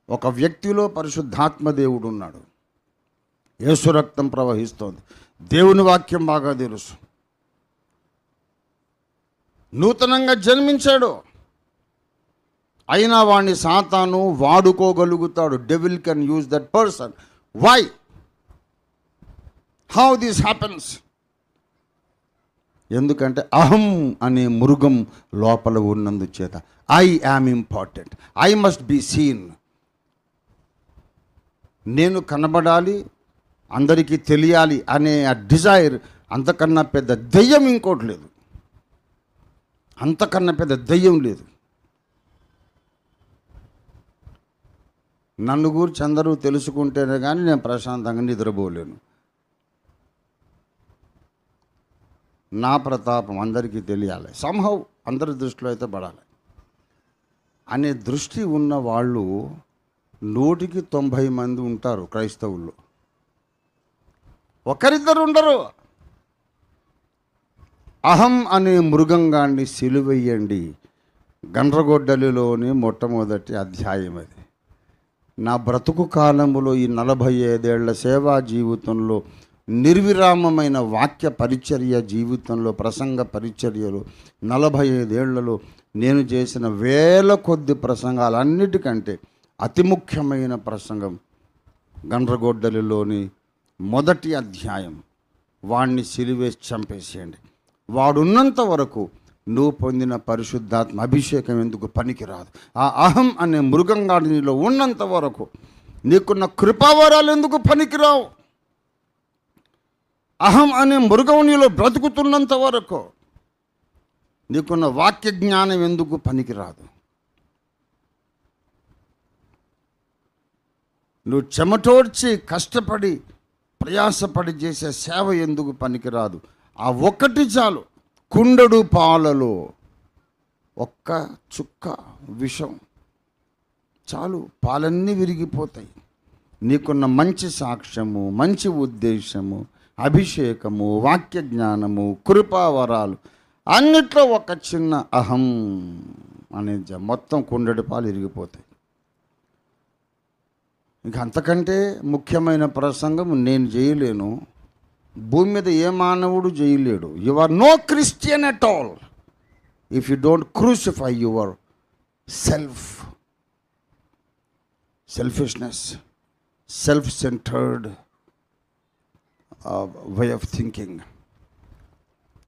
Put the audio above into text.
ఒక వ్యక్తిలో పరిశుద్ధాత్మ దేవుడు ఉన్నాడు. యేసు రక్తం ప్రవహిస్తోంది. దేవుని వాక్యం బాగా తెలుసు. నూతనంగా జన్మించాడు. అయినా వాడిని సాతాను వాడుకోగలుగుతాడు. Devil can use that person. Why? How this happens? ఎందుకంటే అహం అనే మృగం లోపల ఉన్నందుచేత. I am important, I must be seen. నేను కనబడాలి, అందరికీ తెలియాలి అనే ఆ డిజైర్, అంతకన్నా పెద్ద దెయ్యం ఇంకోటి లేదు. అంతకన్నా పెద్ద దెయ్యం లేదు. నన్ను గురించి అందరూ తెలుసుకుంటేనే కానీ నేను ప్రశాంతంగా నిద్రపోలేను. నా ప్రతాపం అందరికీ తెలియాలి, సంహౌ అందరి దృష్టిలో అయితే పడాలి అనే దృష్టి ఉన్న వాళ్ళు 100కి 90 మంది ఉంటారు క్రైస్తవుల్లో. ఒకరిద్దరు ఉండరు. అహం అనే మృగంగాన్ని సిలువెయ్యండి. గండ్రగొడ్డలిలోని మొట్టమొదటి అధ్యాయం అది. నా బ్రతుకు కాలములో ఈ 45 ఏళ్ల సేవా జీవితంలో, నిర్విరామమైన వాక్య పరిచర్య జీవితంలో, ప్రసంగ పరిచర్యలో 45 ఏళ్లలో నేను చేసిన వేల కొద్ది ప్రసంగాలన్నిటికంటే అతి ముఖ్యమైన ప్రసంగం గండ్రగొడ్డలిలోని మొదటి అధ్యాయం. వాడిని సిలువేసి చంపేసేయండి. వాడున్నంత వరకు నువ్వు పొందిన పరిశుద్ధాత్మ అభిషేకం ఎందుకు పనికిరాదు. ఆ అహం అనే మృగంగా నీలో ఉన్నంత వరకు నీకున్న కృపావరాలు ఎందుకు పనికిరావు. అహం అనే మృగం నీలో బ్రతుకుతున్నంత వరకు నీకున్న వాక్య జ్ఞానం ఎందుకు పనికిరాదు. నువ్వు చెమటోడ్చి కష్టపడి ప్రయాసపడి చేసే సేవ ఎందుకు పనికిరాదు. ఆ ఒక్కటి చాలు. కుండడు పాలలో ఒక్క చుక్క విషం చాలు, పాలన్నీ విరిగిపోతాయి. నీకున్న మంచి సాక్ష్యము, మంచి ఉద్దేశము, అభిషేకము, వాక్య జ్ఞానము, కృపావరాలు అన్నిట్లో ఒక చిన్న అహం అనేది మొత్తం కుండడి పాలు విరిగిపోతాయి. ఇంక అంతకంటే ముఖ్యమైన ప్రసంగం నేను చేయలేను, భూమి మీద ఏ మానవుడు చేయలేడు. You are no Christian at all if you don't crucify your selfishness, self centred way of thinking.